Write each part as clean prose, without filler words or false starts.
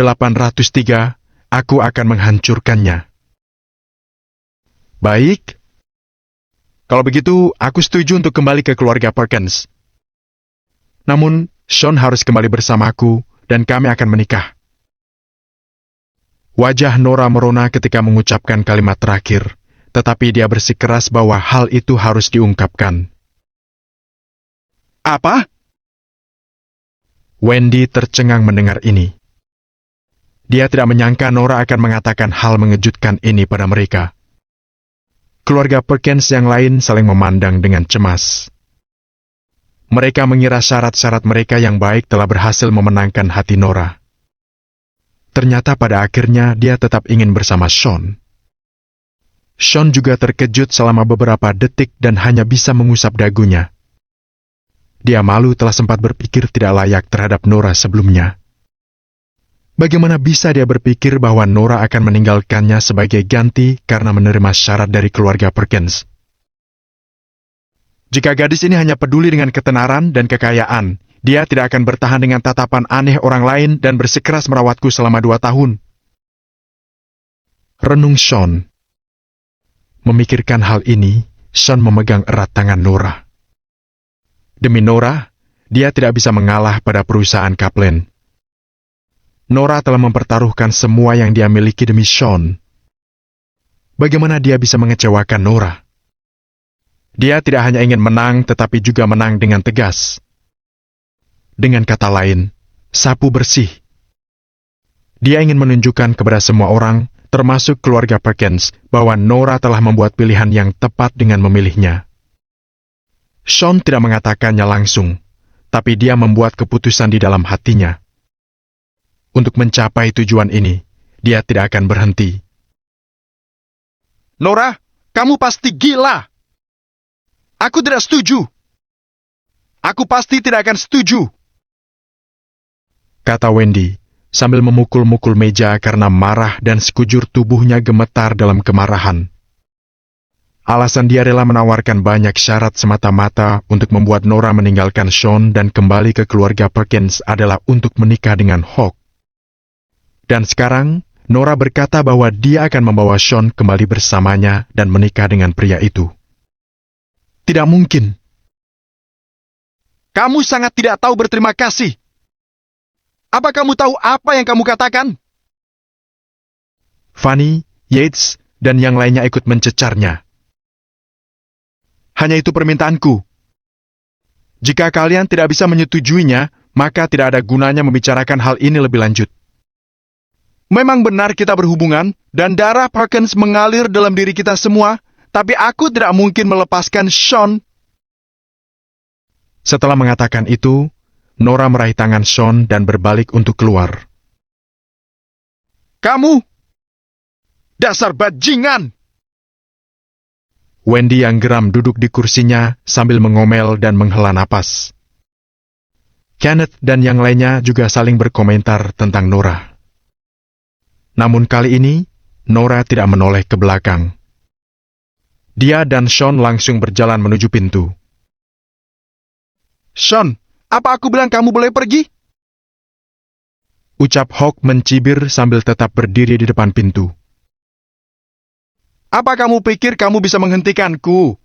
803, aku akan menghancurkannya. Baik. Kalau begitu, aku setuju untuk kembali ke keluarga Perkins. Namun, Sean harus kembali bersamaku, dan kami akan menikah. Wajah Nora merona ketika mengucapkan kalimat terakhir, tetapi dia bersikeras bahwa hal itu harus diungkapkan. Apa? Wendy tercengang mendengar ini. Dia tidak menyangka Nora akan mengatakan hal mengejutkan ini pada mereka. Keluarga Perkins yang lain saling memandang dengan cemas. Mereka mengira syarat-syarat mereka yang baik telah berhasil memenangkan hati Nora. Ternyata pada akhirnya dia tetap ingin bersama Sean. Sean juga terkejut selama beberapa detik dan hanya bisa mengusap dagunya. Dia malu telah sempat berpikir tidak layak terhadap Nora sebelumnya. Bagaimana bisa dia berpikir bahwa Nora akan meninggalkannya sebagai ganti karena menerima syarat dari keluarga Perkins? Jika gadis ini hanya peduli dengan ketenaran dan kekayaan, dia tidak akan bertahan dengan tatapan aneh orang lain dan bersikeras merawatku selama 2 tahun. Renung Sean. Memikirkan hal ini, Sean memegang erat tangan Nora. Demi Nora, dia tidak bisa mengalah pada perusahaan Kaplan. Nora telah mempertaruhkan semua yang dia miliki demi Sean. Bagaimana dia bisa mengecewakan Nora? Dia tidak hanya ingin menang, tetapi juga menang dengan tegas. Dengan kata lain, sapu bersih. Dia ingin menunjukkan kepada semua orang, termasuk keluarga Perkins, bahwa Nora telah membuat pilihan yang tepat dengan memilihnya. Sean tidak mengatakannya langsung, tapi dia membuat keputusan di dalam hatinya. Untuk mencapai tujuan ini, dia tidak akan berhenti. Nora, kamu pasti gila. Aku tidak setuju. Aku pasti tidak akan setuju, kata Wendy, sambil memukul-mukul meja karena marah dan sekujur tubuhnya gemetar dalam kemarahan. Alasan dia rela menawarkan banyak syarat semata-mata untuk membuat Nora meninggalkan Sean dan kembali ke keluarga Perkins adalah untuk menikah dengan Hawk. Dan sekarang, Nora berkata bahwa dia akan membawa Sean kembali bersamanya dan menikah dengan pria itu. Tidak mungkin. Kamu sangat tidak tahu berterima kasih. Apa kamu tahu apa yang kamu katakan? Fanny, Yates, dan yang lainnya ikut mencecarnya. Hanya itu permintaanku. Jika kalian tidak bisa menyetujuinya, maka tidak ada gunanya membicarakan hal ini lebih lanjut. Memang benar kita berhubungan, dan darah Perkins mengalir dalam diri kita semua, tapi aku tidak mungkin melepaskan Sean. Setelah mengatakan itu, Nora meraih tangan Sean dan berbalik untuk keluar. Kamu! Dasar bajingan! Wendy yang geram duduk di kursinya sambil mengomel dan menghela napas. Kenneth dan yang lainnya juga saling berkomentar tentang Nora. Namun kali ini, Nora tidak menoleh ke belakang. Dia dan Sean langsung berjalan menuju pintu. Sean, apa aku bilang kamu boleh pergi? Ucap Hawk mencibir sambil tetap berdiri di depan pintu. Apa kamu pikir kamu bisa menghentikanku?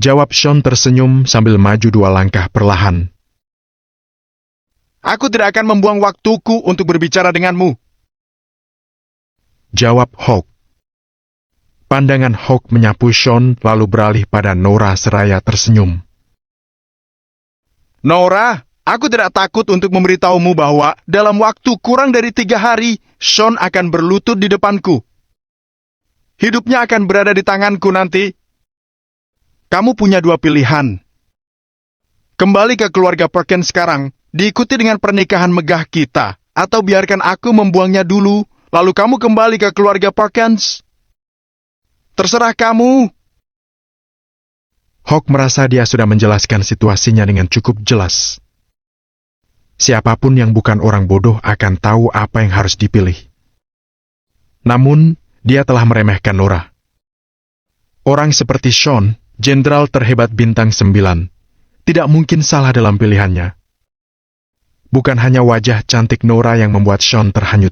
Jawab Sean tersenyum sambil maju 2 langkah perlahan. Aku tidak akan membuang waktuku untuk berbicara denganmu. Jawab Hawk. Pandangan Hawk menyapu Sean lalu beralih pada Nora seraya tersenyum. Nora, aku tidak takut untuk memberitahumu bahwa dalam waktu kurang dari 3 hari, Sean akan berlutut di depanku. Hidupnya akan berada di tanganku nanti. Kamu punya 2 pilihan. Kembali ke keluarga Perkins sekarang, diikuti dengan pernikahan megah kita, atau biarkan aku membuangnya dulu, lalu kamu kembali ke keluarga Perkins. Terserah kamu. Hawk merasa dia sudah menjelaskan situasinya dengan cukup jelas. Siapapun yang bukan orang bodoh akan tahu apa yang harus dipilih. Namun, dia telah meremehkan Nora. Orang seperti Sean, jenderal terhebat bintang 9, tidak mungkin salah dalam pilihannya. Bukan hanya wajah cantik Nora yang membuat Sean terhanyut.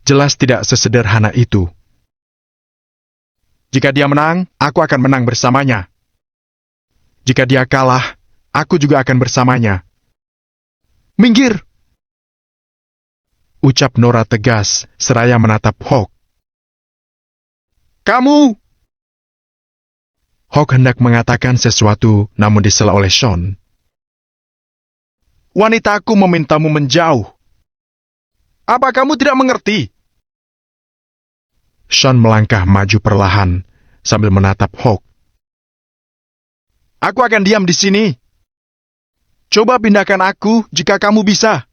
Jelas tidak sesederhana itu. Jika dia menang, aku akan menang bersamanya. Jika dia kalah, aku juga akan bersamanya. Minggir! Ucap Nora tegas, seraya menatap Hawk. Kamu! Hawk hendak mengatakan sesuatu, namun disela oleh Sean. Wanitaku memintamu menjauh. Apa kamu tidak mengerti? Sean melangkah maju perlahan, sambil menatap Hawk. Aku akan diam di sini. Coba pindahkan aku jika kamu bisa.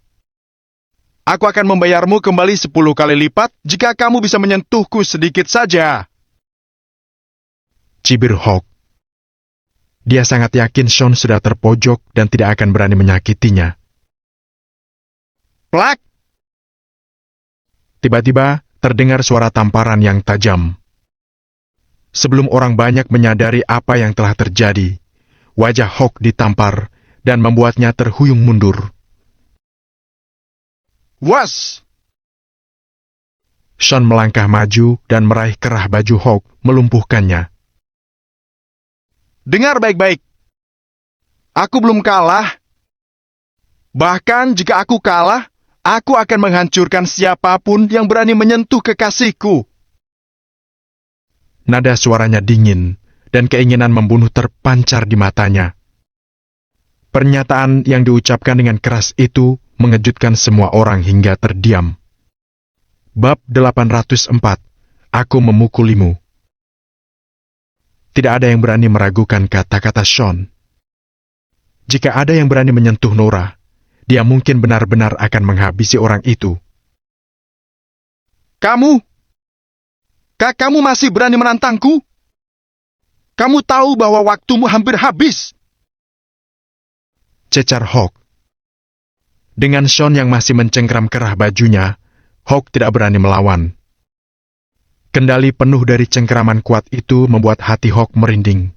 Aku akan membayarmu kembali 10 kali lipat jika kamu bisa menyentuhku sedikit saja. Cibir Hawk. Dia sangat yakin Sean sudah terpojok dan tidak akan berani menyakitinya. Plak! Tiba-tiba terdengar suara tamparan yang tajam. Sebelum orang banyak menyadari apa yang telah terjadi, wajah Hawk ditampar dan membuatnya terhuyung mundur. Was! Sean melangkah maju dan meraih kerah baju Hawk, melumpuhkannya. Dengar baik-baik. Aku belum kalah. Bahkan jika aku kalah, aku akan menghancurkan siapapun yang berani menyentuh kekasihku. Nada suaranya dingin, dan keinginan membunuh terpancar di matanya. Pernyataan yang diucapkan dengan keras itu mengejutkan semua orang hingga terdiam. Bab 804. Aku memukulimu. Tidak ada yang berani meragukan kata-kata Sean. Jika ada yang berani menyentuh Nora, dia mungkin benar-benar akan menghabisi orang itu. Kamu masih berani menantangku? Kamu tahu bahwa waktumu hampir habis. Cecar Hawk. Dengan Sean yang masih mencengkram kerah bajunya, Hawk tidak berani melawan. Kendali penuh dari cengkraman kuat itu membuat hati Hawk merinding.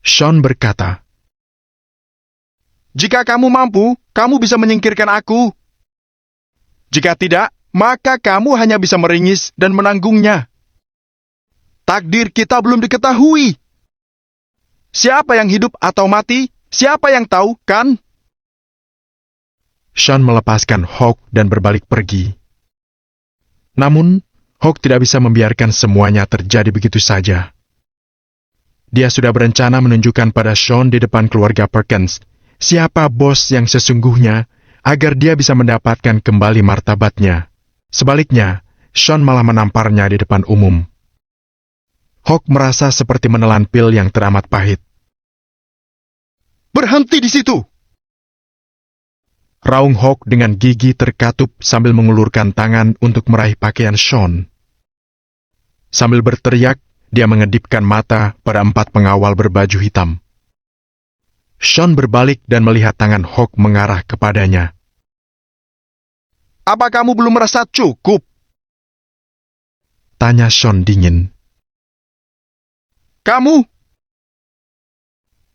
Sean berkata, jika kamu mampu, kamu bisa menyingkirkan aku. Jika tidak, maka kamu hanya bisa meringis dan menanggungnya. Takdir kita belum diketahui. Siapa yang hidup atau mati, siapa yang tahu, kan? Sean melepaskan Hawk dan berbalik pergi. Namun, Hawk tidak bisa membiarkan semuanya terjadi begitu saja. Dia sudah berencana menunjukkan pada Sean di depan keluarga Perkins siapa bos yang sesungguhnya agar dia bisa mendapatkan kembali martabatnya. Sebaliknya, Sean malah menamparnya di depan umum. Hawk merasa seperti menelan pil yang teramat pahit. Berhenti di situ! Raung Hawk dengan gigi terkatup sambil mengulurkan tangan untuk meraih pakaian Sean. Sambil berteriak, dia mengedipkan mata pada 4 pengawal berbaju hitam. Sean berbalik dan melihat tangan Hawk mengarah kepadanya. Apa kamu belum merasa cukup? Tanya Sean dingin. Kamu?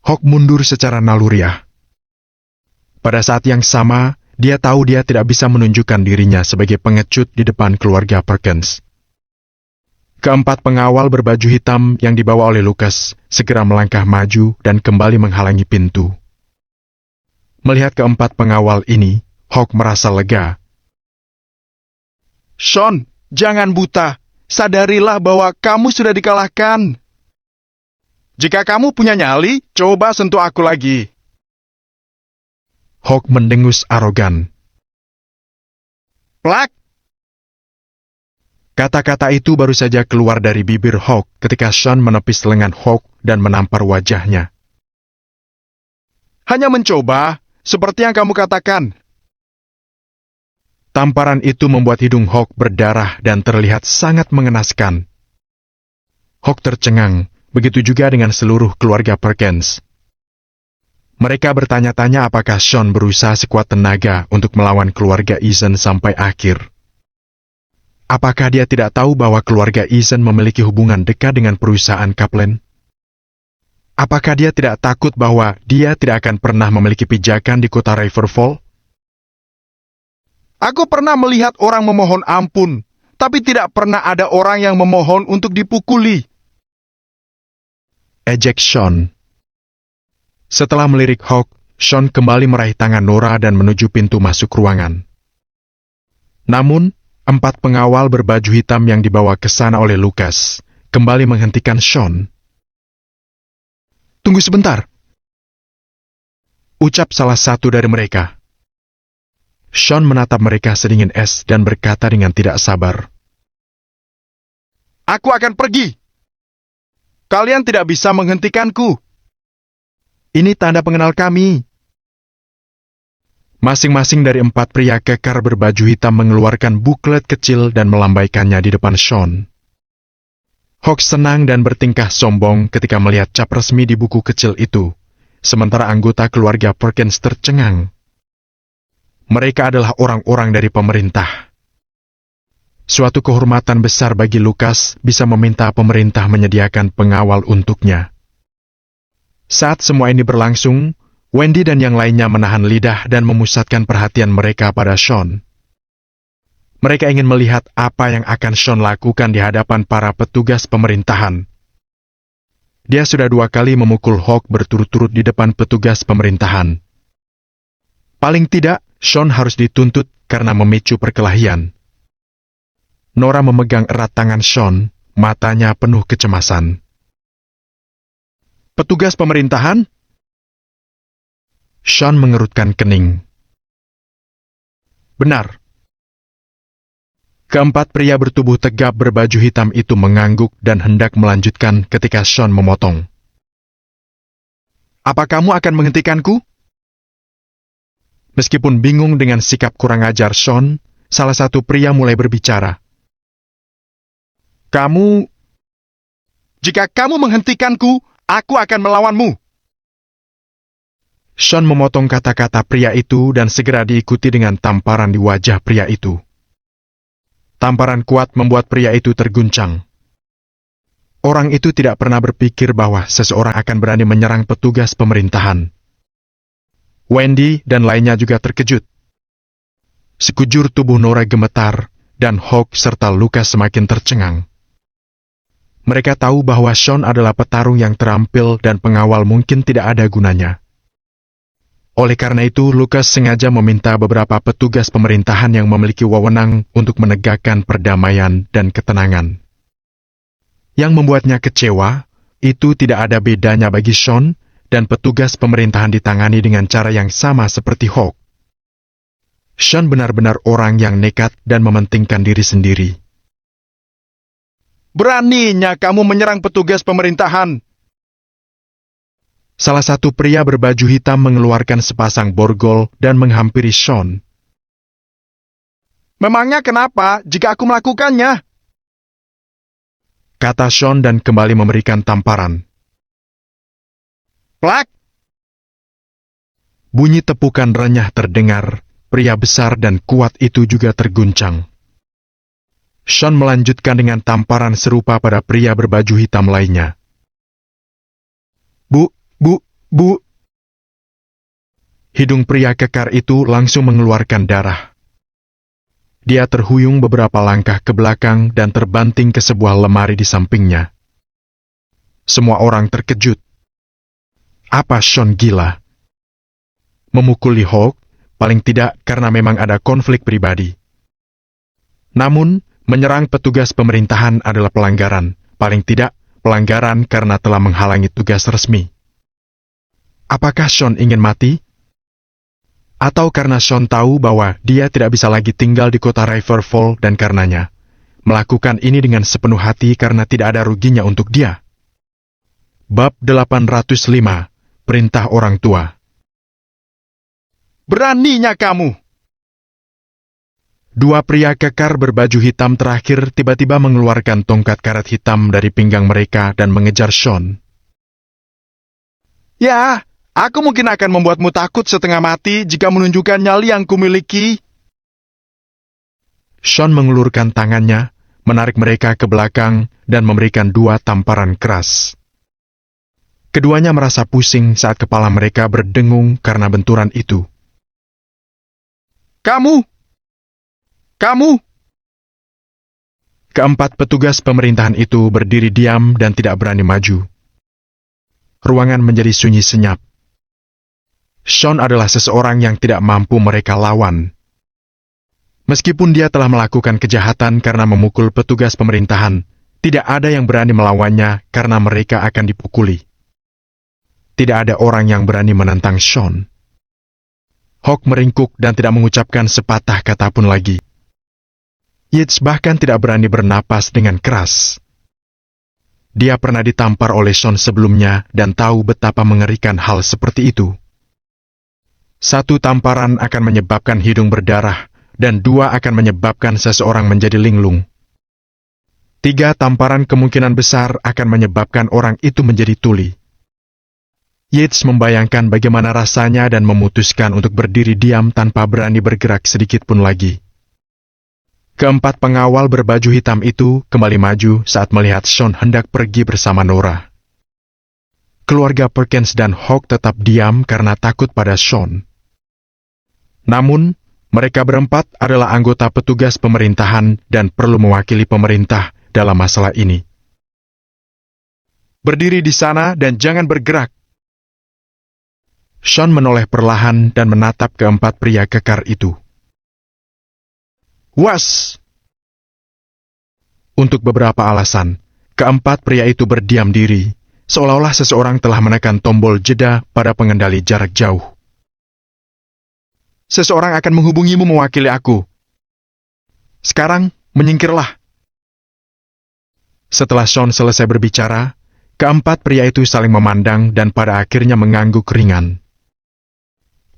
Hawk mundur secara naluriah. Pada saat yang sama, dia tahu dia tidak bisa menunjukkan dirinya sebagai pengecut di depan keluarga Perkins. Keempat pengawal berbaju hitam yang dibawa oleh Lucas segera melangkah maju dan kembali menghalangi pintu. Melihat keempat pengawal ini, Hawk merasa lega. Sean, jangan buta. Sadarilah bahwa kamu sudah dikalahkan. Jika kamu punya nyali, coba sentuh aku lagi. Hawk mendengus arogan. Plak! Kata-kata itu baru saja keluar dari bibir Hawk ketika Sean menepis lengan Hawk dan menampar wajahnya. Hanya mencoba, seperti yang kamu katakan. Tamparan itu membuat hidung Hawk berdarah dan terlihat sangat mengenaskan. Hawk tercengang, begitu juga dengan seluruh keluarga Perkins. Mereka bertanya-tanya apakah Sean berusaha sekuat tenaga untuk melawan keluarga Eason sampai akhir. Apakah dia tidak tahu bahwa keluarga Eason memiliki hubungan dekat dengan perusahaan Kaplan? Apakah dia tidak takut bahwa dia tidak akan pernah memiliki pijakan di kota Riverfall? Aku pernah melihat orang memohon ampun, tapi tidak pernah ada orang yang memohon untuk dipukuli. Ejek Sean. Setelah melirik Hawk, Sean kembali meraih tangan Nora dan menuju pintu masuk ruangan. Namun, 4 pengawal berbaju hitam yang dibawa ke sana oleh Lucas kembali menghentikan Sean. Tunggu sebentar, Ucap salah satu dari mereka. Sean menatap mereka sedingin es dan berkata dengan tidak sabar. aku akan pergi. Kalian tidak bisa menghentikanku. Ini tanda pengenal kami. Masing-masing dari 4 pria kekar berbaju hitam mengeluarkan buklet kecil dan melambaikannya di depan Sean. Hawk senang dan bertingkah sombong ketika melihat cap resmi di buku kecil itu, sementara anggota keluarga Perkins tercengang. Mereka adalah orang-orang dari pemerintah. Suatu kehormatan besar bagi Lucas bisa meminta pemerintah menyediakan pengawal untuknya. Saat semua ini berlangsung, Wendy dan yang lainnya menahan lidah dan memusatkan perhatian mereka pada Sean. Mereka ingin melihat apa yang akan Sean lakukan di hadapan para petugas pemerintahan. Dia sudah 2 kali memukul Hawk berturut-turut di depan petugas pemerintahan. Paling tidak, Sean harus dituntut karena memicu perkelahian. Nora memegang erat tangan Sean, matanya penuh kecemasan. Petugas pemerintahan? Sean mengerutkan kening. Benar. Keempat pria bertubuh tegap berbaju hitam itu mengangguk dan hendak melanjutkan ketika Sean memotong. Apa kamu akan menghentikanku? Meskipun bingung dengan sikap kurang ajar Sean, salah satu pria mulai berbicara. Jika kamu menghentikanku, aku akan melawanmu. Sean memotong kata-kata pria itu dan segera diikuti dengan tamparan di wajah pria itu. Tamparan kuat membuat pria itu terguncang. Orang itu tidak pernah berpikir bahwa seseorang akan berani menyerang petugas pemerintahan. Wendy dan lainnya juga terkejut. Sekujur tubuh Nora gemetar, dan Hawk serta Lucas semakin tercengang. Mereka tahu bahwa Sean adalah petarung yang terampil dan pengawal mungkin tidak ada gunanya. Oleh karena itu, Lucas sengaja meminta beberapa petugas pemerintahan yang memiliki wewenang untuk menegakkan perdamaian dan ketenangan. Yang membuatnya kecewa, itu tidak ada bedanya bagi Sean, dan petugas pemerintahan ditangani dengan cara yang sama seperti Hawk. Sean benar-benar orang yang nekat dan mementingkan diri sendiri. Beraninya kamu menyerang petugas pemerintahan. Salah satu pria berbaju hitam mengeluarkan sepasang borgol dan menghampiri Sean. Memangnya kenapa jika aku melakukannya? Kata Sean dan kembali memberikan tamparan. Plak! Bunyi tepukan renyah terdengar, pria besar dan kuat itu juga terguncang. Sean melanjutkan dengan tamparan serupa pada pria berbaju hitam lainnya. Bu. Hidung pria kekar itu langsung mengeluarkan darah. Dia terhuyung beberapa langkah ke belakang dan terbanting ke sebuah lemari di sampingnya. Semua orang terkejut. Apa Sean gila? Memukuli Hawk, paling tidak karena memang ada konflik pribadi. Namun, menyerang petugas pemerintahan adalah pelanggaran, paling tidak pelanggaran karena telah menghalangi tugas resmi. Apakah Sean ingin mati? Atau karena Sean tahu bahwa dia tidak bisa lagi tinggal di kota Riverfall dan karenanya melakukan ini dengan sepenuh hati karena tidak ada ruginya untuk dia? Bab 805, Perintah Orang Tua. Beraninya kamu! 2 pria kekar berbaju hitam terakhir tiba-tiba mengeluarkan tongkat karat hitam dari pinggang mereka dan mengejar Sean. Ya, aku mungkin akan membuatmu takut setengah mati jika menunjukkan nyali yang kumiliki. Sean mengulurkan tangannya, menarik mereka ke belakang, dan memberikan 2 tamparan keras. Keduanya merasa pusing saat kepala mereka berdengung karena benturan itu. Kamu! Keempat petugas pemerintahan itu berdiri diam dan tidak berani maju. Ruangan menjadi sunyi senyap. Sean adalah seseorang yang tidak mampu mereka lawan. Meskipun dia telah melakukan kejahatan karena memukul petugas pemerintahan, tidak ada yang berani melawannya karena mereka akan dipukuli. Tidak ada orang yang berani menentang Sean. Hawk meringkuk dan tidak mengucapkan sepatah kata pun lagi. Yates bahkan tidak berani bernapas dengan keras. Dia pernah ditampar oleh Sean sebelumnya dan tahu betapa mengerikan hal seperti itu. Satu tamparan akan menyebabkan hidung berdarah, dan dua akan menyebabkan seseorang menjadi linglung. 3 tamparan kemungkinan besar akan menyebabkan orang itu menjadi tuli. Yates membayangkan bagaimana rasanya dan memutuskan untuk berdiri diam tanpa berani bergerak sedikit pun lagi. Keempat pengawal berbaju hitam itu kembali maju saat melihat Sean hendak pergi bersama Nora. Keluarga Perkins dan Hawk tetap diam karena takut pada Sean. Namun, mereka berempat adalah anggota petugas pemerintahan dan perlu mewakili pemerintah dalam masalah ini. Berdiri di sana dan jangan bergerak. Sean menoleh perlahan dan menatap keempat pria kekar itu. Was! Untuk beberapa alasan, keempat pria itu berdiam diri, seolah-olah seseorang telah menekan tombol jeda pada pengendali jarak jauh. Seseorang akan menghubungimu mewakili aku. Sekarang, menyingkirlah. Setelah Sean selesai berbicara, keempat pria itu saling memandang dan pada akhirnya mengangguk ringan.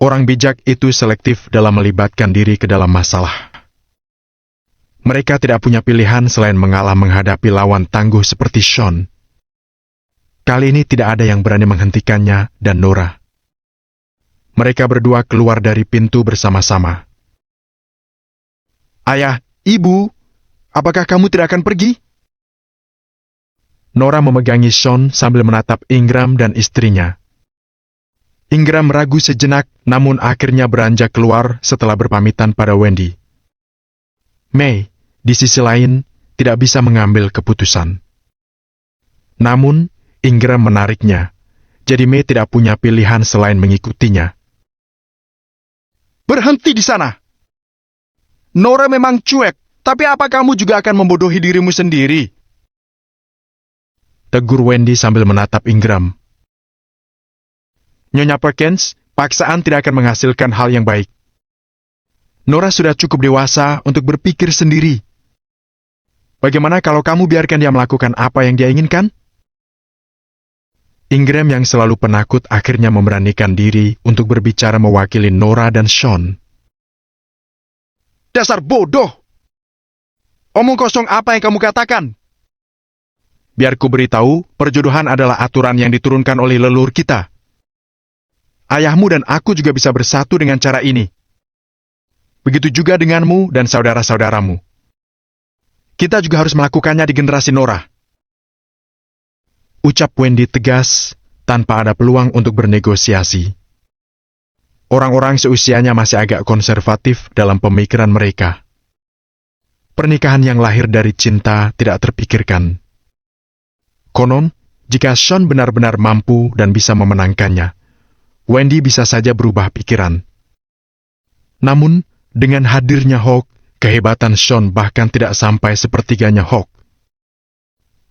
Orang bijak itu selektif dalam melibatkan diri ke dalam masalah. Mereka tidak punya pilihan selain mengalah menghadapi lawan tangguh seperti Sean. Kali ini tidak ada yang berani menghentikannya dan Nora. Mereka berdua keluar dari pintu bersama-sama. Ayah, Ibu, apakah kamu tidak akan pergi? Nora memegangi Sean sambil menatap Ingram dan istrinya. Ingram ragu sejenak, namun akhirnya beranjak keluar setelah berpamitan pada Wendy. May, di sisi lain, tidak bisa mengambil keputusan. Namun, Ingram menariknya, jadi May tidak punya pilihan selain mengikutinya. Berhenti di sana! Nora memang cuek, tapi apa kamu juga akan membodohi dirimu sendiri? Tegur Wendy sambil menatap Ingram. Nyonya Perkins, paksaan tidak akan menghasilkan hal yang baik. Nora sudah cukup dewasa untuk berpikir sendiri. Bagaimana kalau kamu biarkan dia melakukan apa yang dia inginkan? Ingram yang selalu penakut akhirnya memberanikan diri untuk berbicara mewakili Nora dan Sean. Dasar bodoh! Omong kosong apa yang kamu katakan? Biar ku beritahu, perjodohan adalah aturan yang diturunkan oleh leluhur kita. Ayahmu dan aku juga bisa bersatu dengan cara ini. Begitu juga denganmu dan saudara-saudaramu. Kita juga harus melakukannya di generasi Nora. Ucap Wendy tegas, tanpa ada peluang untuk bernegosiasi. Orang-orang seusianya masih agak konservatif dalam pemikiran mereka. Pernikahan yang lahir dari cinta tidak terpikirkan. Konon, jika Sean benar-benar mampu dan bisa memenangkannya, Wendy bisa saja berubah pikiran. Namun, dengan hadirnya Hawk, kehebatan Sean bahkan tidak sampai sepertiganya Hawk.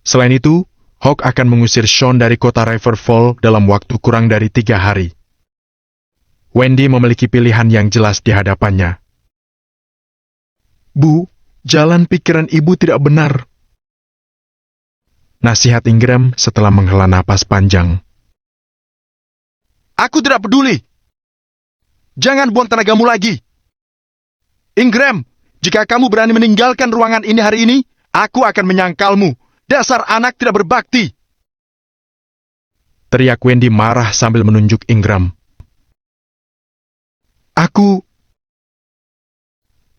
Selain itu, Hawk akan mengusir Sean dari kota Riverfall dalam waktu kurang dari 3 hari. Wendy memiliki pilihan yang jelas di hadapannya. Bu, jalan pikiran ibu tidak benar. Nasihat Ingram setelah menghela napas panjang. Aku tidak peduli. Jangan buang tenagamu lagi. Ingram, jika kamu berani meninggalkan ruangan ini hari ini, aku akan menyangkalmu. Dasar anak tidak berbakti. Teriak Wendy marah sambil menunjuk Ingram.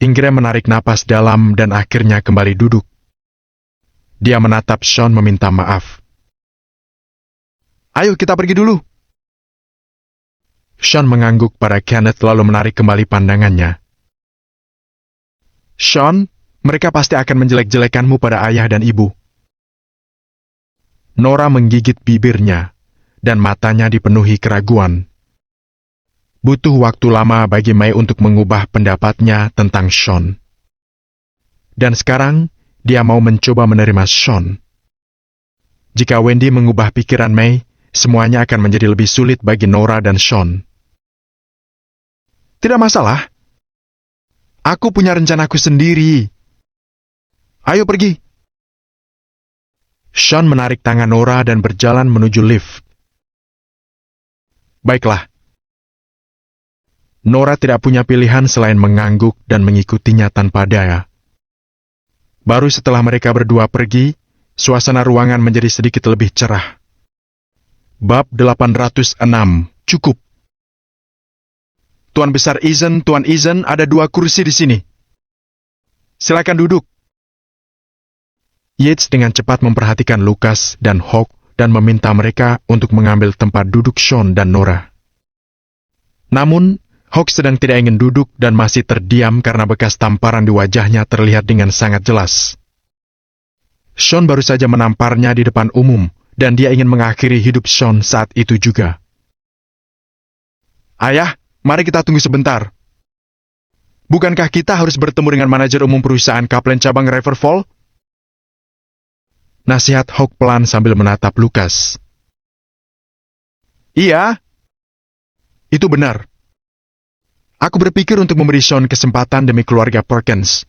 Ingram menarik napas dalam dan akhirnya kembali duduk. Dia menatap Sean meminta maaf. Ayo kita pergi dulu. Sean mengangguk pada Kenneth lalu menarik kembali pandangannya. Sean, mereka pasti akan menjelek-jelekanmu pada ayah dan ibu. Nora menggigit bibirnya, dan matanya dipenuhi keraguan. Butuh waktu lama bagi May untuk mengubah pendapatnya tentang Sean. Dan sekarang, dia mau mencoba menerima Sean. Jika Wendy mengubah pikiran May, semuanya akan menjadi lebih sulit bagi Nora dan Sean. Tidak masalah. Aku punya rencanaku sendiri. Ayo pergi. Sean menarik tangan Nora dan berjalan menuju lift. Baiklah. Nora tidak punya pilihan selain mengangguk dan mengikutinya tanpa daya. Baru setelah mereka berdua pergi, suasana ruangan menjadi sedikit lebih cerah. Bab 806, cukup. Tuan Besar Eason, Tuan Eason, ada 2 kursi di sini. Silakan duduk. Yates dengan cepat memperhatikan Lucas dan Hawk dan meminta mereka untuk mengambil tempat duduk Sean dan Nora. Namun, Hawk sedang tidak ingin duduk dan masih terdiam karena bekas tamparan di wajahnya terlihat dengan sangat jelas. Sean baru saja menamparnya di depan umum, dan dia ingin mengakhiri hidup Sean saat itu juga. Ayah, mari kita tunggu sebentar. Bukankah kita harus bertemu dengan manajer umum perusahaan Kaplan cabang Riverfall? Nasihat Hawk pelan sambil menatap Lucas. Iya. Itu benar. Aku berpikir untuk memberi Sean kesempatan demi keluarga Perkins.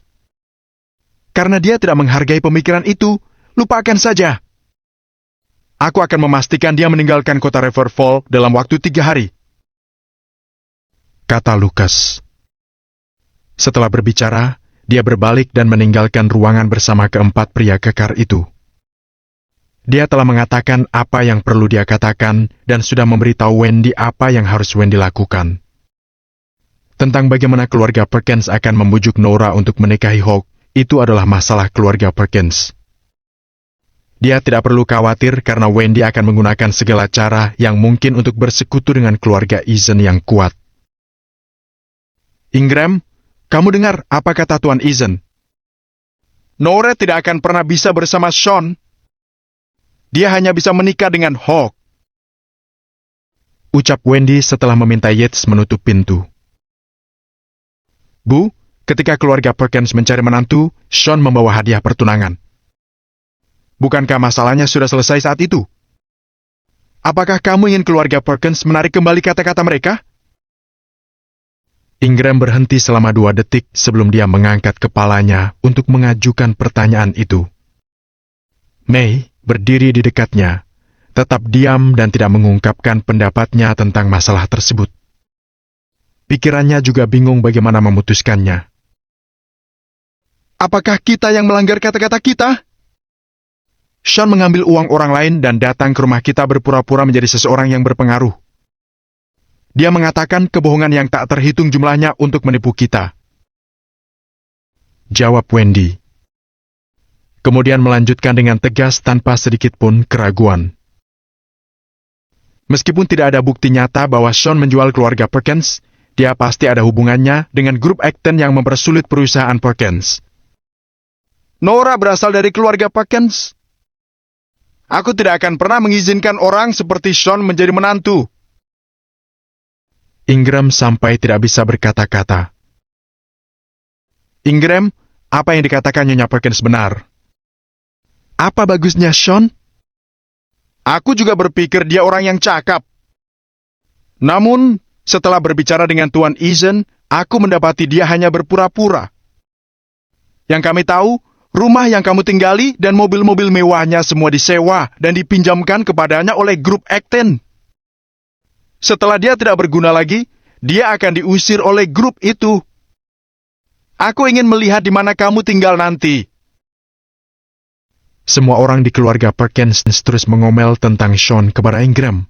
Karena dia tidak menghargai pemikiran itu, lupakan saja. Aku akan memastikan dia meninggalkan kota Riverfall dalam waktu 3 hari. Kata Lucas. Setelah berbicara, dia berbalik dan meninggalkan ruangan bersama keempat pria kekar itu. Dia telah mengatakan apa yang perlu dia katakan dan sudah memberitahu Wendy apa yang harus Wendy lakukan. Tentang bagaimana keluarga Perkins akan membujuk Nora untuk menikahi Hawk, itu adalah masalah keluarga Perkins. Dia tidak perlu khawatir karena Wendy akan menggunakan segala cara yang mungkin untuk bersekutu dengan keluarga Eason yang kuat. Ingram, kamu dengar apa kata Tuan Eason? Nora tidak akan pernah bisa bersama Sean. Dia hanya bisa menikah dengan Hawk. Ucap Wendy setelah meminta Yates menutup pintu. Bu, ketika keluarga Perkins mencari menantu, Sean membawa hadiah pertunangan. Bukankah masalahnya sudah selesai saat itu? Apakah kamu ingin keluarga Perkins menarik kembali kata-kata mereka? Ingram berhenti selama 2 detik sebelum dia mengangkat kepalanya untuk mengajukan pertanyaan itu. May berdiri di dekatnya, tetap diam dan tidak mengungkapkan pendapatnya tentang masalah tersebut. Pikirannya juga bingung bagaimana memutuskannya. Apakah kita yang melanggar kata-kata kita? Sean mengambil uang orang lain dan datang ke rumah kita berpura-pura menjadi seseorang yang berpengaruh. Dia mengatakan kebohongan yang tak terhitung jumlahnya untuk menipu kita. Jawab Wendy. Kemudian melanjutkan dengan tegas tanpa sedikit pun keraguan. Meskipun tidak ada bukti nyata bahwa Sean menjual keluarga Perkins, dia pasti ada hubungannya dengan grup Acton yang mempersulit perusahaan Perkins. Nora berasal dari keluarga Perkins. Aku tidak akan pernah mengizinkan orang seperti Sean menjadi menantu. Ingram sampai tidak bisa berkata-kata. Ingram, apa yang dikatakan Nyonya Perkins benar. Apa bagusnya Sean? Aku juga berpikir dia orang yang cakap. Namun, setelah berbicara dengan Tuan Eason, aku mendapati dia hanya berpura-pura. Yang kami tahu, rumah yang kamu tinggali dan mobil-mobil mewahnya semua disewa dan dipinjamkan kepadanya oleh grup Acton. Setelah dia tidak berguna lagi, dia akan diusir oleh grup itu. Aku ingin melihat di mana kamu tinggal nanti. Semua orang di keluarga Perkins terus mengomel tentang Sean kepada Ingram.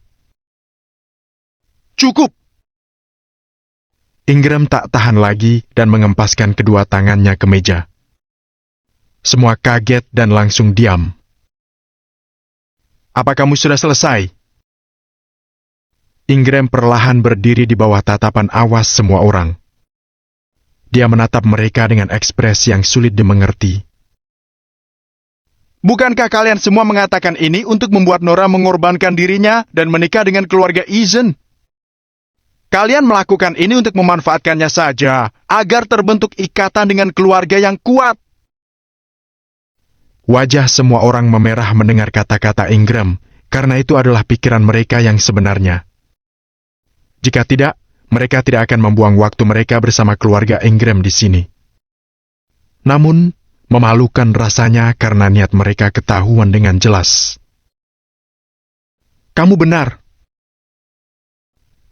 Cukup! Ingram tak tahan lagi dan mengempaskan kedua tangannya ke meja. Semua kaget dan langsung diam. Apa kamu sudah selesai? Ingram perlahan berdiri di bawah tatapan awas semua orang. Dia menatap mereka dengan ekspresi yang sulit dimengerti. Bukankah kalian semua mengatakan ini untuk membuat Nora mengorbankan dirinya dan menikah dengan keluarga Eason? Kalian melakukan ini untuk memanfaatkannya saja, agar terbentuk ikatan dengan keluarga yang kuat. Wajah semua orang memerah mendengar kata-kata Ingram, karena itu adalah pikiran mereka yang sebenarnya. Jika tidak, mereka tidak akan membuang waktu mereka bersama keluarga Ingram di sini. Namun, memalukan rasanya karena niat mereka ketahuan dengan jelas. Kamu benar.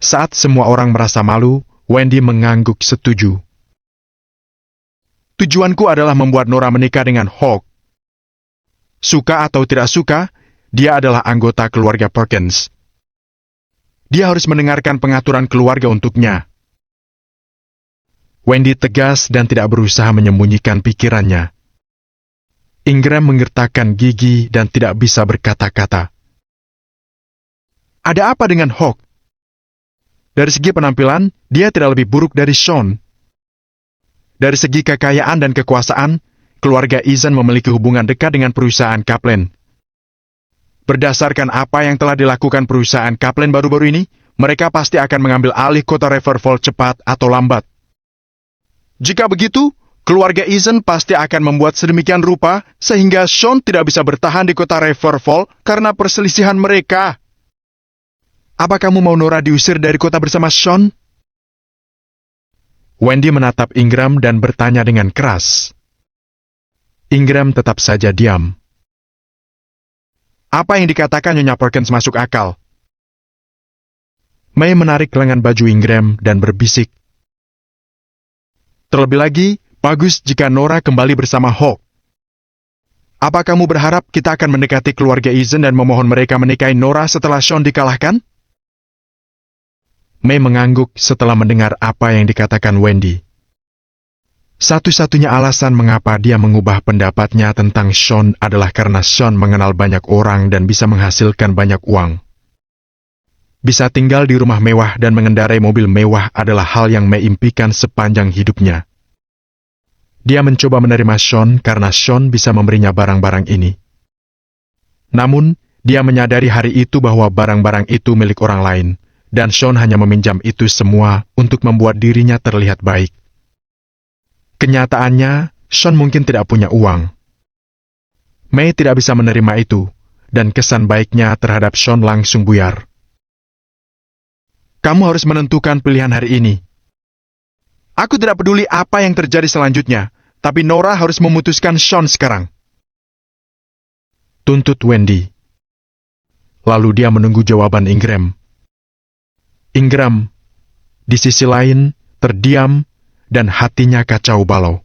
Saat semua orang merasa malu, Wendy mengangguk setuju. Tujuanku adalah membuat Nora menikah dengan Hawk. Suka atau tidak suka, dia adalah anggota keluarga Perkins. Dia harus mendengarkan pengaturan keluarga untuknya. Wendy tegas dan tidak berusaha menyembunyikan pikirannya. Ingram menggertakkan gigi dan tidak bisa berkata-kata. Ada apa dengan Hawk? Dari segi penampilan, dia tidak lebih buruk dari Sean. Dari segi kekayaan dan kekuasaan, keluarga Eason memiliki hubungan dekat dengan perusahaan Kaplan. Berdasarkan apa yang telah dilakukan perusahaan Kaplan baru-baru ini, mereka pasti akan mengambil alih kota Riverfall cepat atau lambat. Jika begitu, keluarga Eason pasti akan membuat sedemikian rupa sehingga Sean tidak bisa bertahan di kota Riverfall karena perselisihan mereka. Apa kamu mau Nora diusir dari kota bersama Sean? Wendy menatap Ingram dan bertanya dengan keras. Ingram tetap saja diam. Apa yang dikatakan Nyonya Perkins masuk akal. May menarik lengan baju Ingram dan berbisik. Terlebih lagi, bagus jika Nora kembali bersama Hawk. Apa kamu berharap kita akan mendekati keluarga Eason dan memohon mereka menikahi Nora setelah Sean dikalahkan? May mengangguk setelah mendengar apa yang dikatakan Wendy. Satu-satunya alasan mengapa dia mengubah pendapatnya tentang Sean adalah karena Sean mengenal banyak orang dan bisa menghasilkan banyak uang. Bisa tinggal di rumah mewah dan mengendarai mobil mewah adalah hal yang May impikan sepanjang hidupnya. Dia mencoba menerima Sean karena Sean bisa memberinya barang-barang ini. Namun, dia menyadari hari itu bahwa barang-barang itu milik orang lain, dan Sean hanya meminjam itu semua untuk membuat dirinya terlihat baik. Kenyataannya, Sean mungkin tidak punya uang. May tidak bisa menerima itu, dan kesan baiknya terhadap Sean langsung buyar. Kamu harus menentukan pilihan hari ini. Aku tidak peduli apa yang terjadi selanjutnya, tapi Nora harus memutuskan Sean sekarang. Tuntut Wendy. Lalu dia menunggu jawaban Ingram. Ingram, di sisi lain, terdiam dan hatinya kacau balau.